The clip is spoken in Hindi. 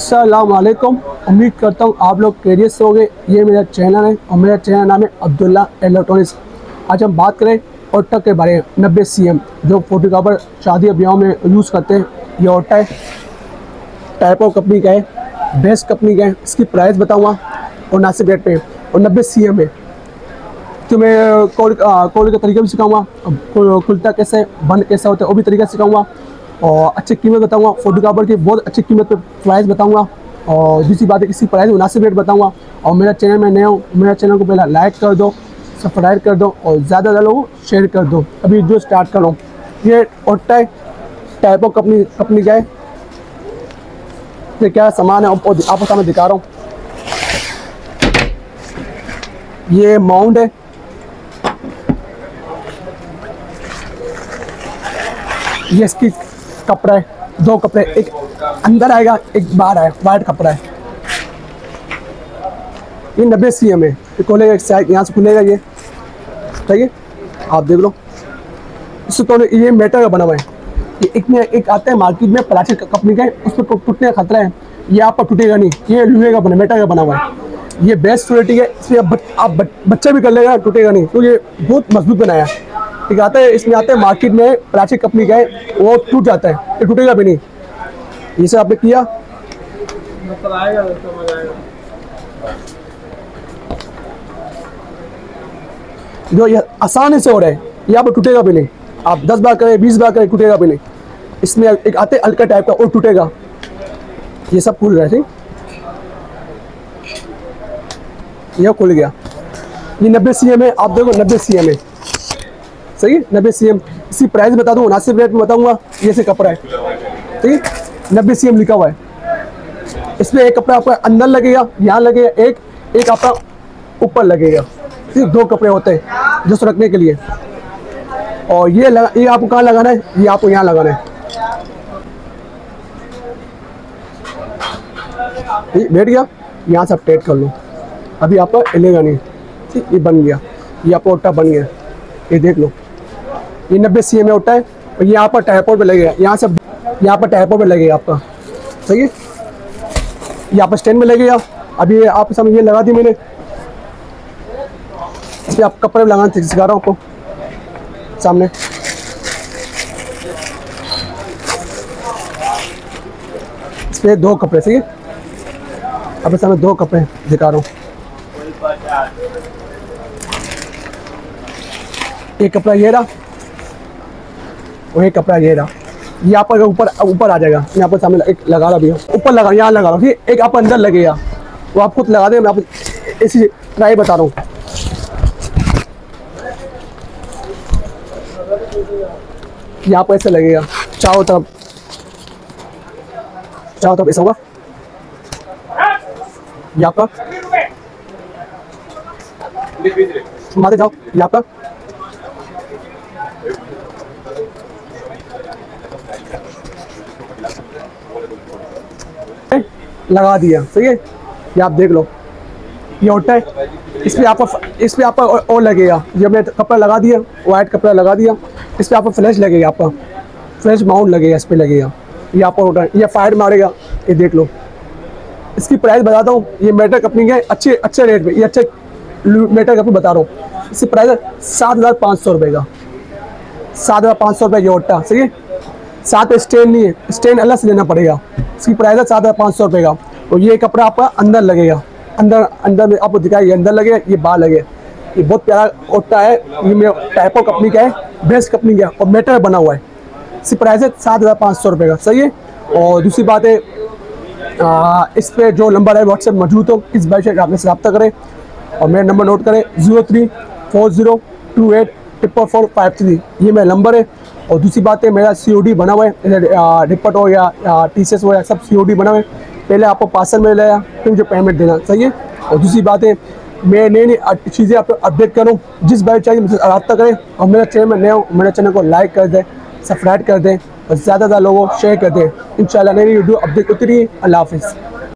अस्सलाम वालेकुम। उम्मीद करता हूँ आप लोग खैरियत से होंगे। ये मेरा चैनल है और मेरा चैनल नाम है अब्दुल्ला इलेक्ट्रॉनिक्स। आज हम बात करें ओट्टा के बारे में। 90 CM जो फोटोग्राफर शादी ब्याह में यूज़ करते हैं। ये ओट्टा है, टाइपो कंपनी का है, बेस्ट कंपनी का है। इसकी प्राइस बताऊँगा और नासिब रेट पे और 90 CM है। तो मैं कॉल का तरीका भी सिखाऊंगा, खुलता कैसे बंद कैसा होता है वो भी तरीका सिखाऊंगा और अच्छी कीमत बताऊंगा। फोटोग्राफर की बहुत अच्छी कीमत पे प्राइस बताऊंगा और दूसरी बात है किसी प्राइस मुनासिब रेट बताऊंगा। और मेरा चैनल में नया हूँ, मेरा चैनल को पहले लाइक कर दो, सब्सक्राइब कर दो और ज़्यादा लोगों को शेयर कर दो। अभी जो स्टार्ट कर रहा हूँ। ये ओट्टा है, टाइपो कंपनी का है। ये क्या सामान है आपको सामने दिखा रहा हूँ। ये माउंट है, ये इसकी कपड़ा है, दो कपड़े, एक अंदर आएगा एक बाहर आएगा, वाइट कपड़ा है। ये 90 CM है। ये खोलेगा एक साइड, यहाँ से खुलेगा ये, ठीक है, आप देख लो। इससे तो ये मेटल का बना हुआ है। ये एक आता है मार्केट में प्लास्टिक कंपनी का है, उस पर टूटने का खतरा है। ये आप पर टूटेगा नहीं, ये लोहे का बना, मेटल का बना हुआ है। ये बेस्ट क्वालिटी है, इसमें आप बच्चा भी कर लेगा, टूटेगा नहीं। तो ये बहुत मजबूत बनाया है। एक आता है, इसमें आता है मार्केट में प्लास्टिक कंपनी का है, वो टूट जाता है, ये टूटेगा भी नहीं। ये सब आपने किया जो ये आसानी से हो रहा है, यहाँ पर टूटेगा भी नहीं। आप 10 बार करें, 20 बार करें, टूटेगा भी नहीं। इसमें एक आते हैं हल्का टाइप का और टूटेगा। ये सब खुल रहा है, यह खुल गया। ये 90 CM है, आप देखो 90 CM है, सही है। 90 CM। इसी प्राइस बता दूँ, मुनासिब रेट में बताऊंगा। ये से कपड़ा है, ठीक है, 90 CM लिखा हुआ है। इसमें एक कपड़ा आपका अंदर लगेगा, यहाँ लगेगा, एक आपका ऊपर लगेगा। सिर्फ दो कपड़े होते हैं जो रखने के लिए। और ये आपको कहाँ लगाना है, ये आपको यहाँ लगाना है। बैठ गया, यहाँ से आप टाइट कर लो। अभी आपका हिलेगा नहीं, ठीक, ये बन गया। ये आपका ओट्टा बन गया, ये देख लो। ये 90 CM में ओट्टा है और ये यहाँ पर टाइपो पे लगेगा, यहाँ पर टाइपो पे लगेगा आपका, सही है। यहाँ पर स्टैंड में लगेगा। अभी आप सामने ये लगा दी मैंने, इसमें आप कपड़े लगाना सिखा रहा हूँ आपको सामने। इसमें दो कपड़े, सही है। अब सामने दो कपड़े दिखा रहा हूँ। एक कपड़ा ये रहा और एक कपड़ा ये रहा। ये यहाँ पर ऊपर आ जाएगा। यहाँ पर सामने एक लगा रहा भी, ऊपर लगा, यहाँ लगा रहा हूँ। एक आप अंदर लगेगा, वो आप खुद लगा दे। मैं आपको ऐसी ट्राई बता रहा हूँ। यहाँ पर ऐसे लगेगा, चारों तरफ ऐसा होगा। यहाँ पर मारे जाओ, यहाँ पर लगा दिया, सही है। ये आप देख लो, ये ओट्टा है। इस पे आपका और लगेगा। जब मैं कपड़ा लगा दिया, वाइट कपड़ा लगा दिया, इस पे आपको फ्लैश लगेगा, आपका फ्लैश माउंट लगेगा, इस पे लगेगा। ये आपका ओट्टा है, ये फायर मारेगा, ये देख लो। इसकी प्राइस बताता हूँ। ये मेटल कंपनी का है, अच्छे रेट पे। ये अच्छे मेटल कंपनी बता रहा हूँ। इसकी प्राइस है 7,500 रुपये का। 7,500 रुपये ये ओट्टा, सही है। साथ स्टैंड नहीं है, स्टैंड अलग से लेना पड़ेगा। इसकी प्राइस है 7,500 रुपये का। और ये कपड़ा आपका अंदर लगेगा, अंदर में आपको दिखाएगा, अंदर लगेगा, ये बाहर लगेगा। ये बहुत प्यारा ओट्टा है। ये मेरा टाइपो कंपनी का है, बेस्ट कंपनी का, और मेटल बना हुआ है। इसकी प्राइस है 7,500 रुपये का, सही है। और दूसरी बात है, इस पर जो नंबर है व्हाट्सएप मौजूद हो, इस भाई से आपने से रब्ता करें और मेरा नंबर नोट करें 0340284453। ये मेरा नंबर है। और दूसरी बात है, मेरा COD बना हुआ है। डिपट हो या TCS हो या सब COD बना हुआ है। पहले आपको पार्सल में लाया, फिर मुझे पेमेंट देना, सही है। और दूसरी बात है, मैं नई चीज़ें आपको अपडेट करूँ। जिस भाई चाहिए मुझसे रब्ता करें। और मेरा चैनल में नया हो, मेरे चैनल को लाइक कर दें, सब्सक्राइब कर दें और ज़्यादा लोगों को शेयर कर दें। इंशाल्लाह नई वीडियो अपडेट होती रही। अल्लाह हाफिज़।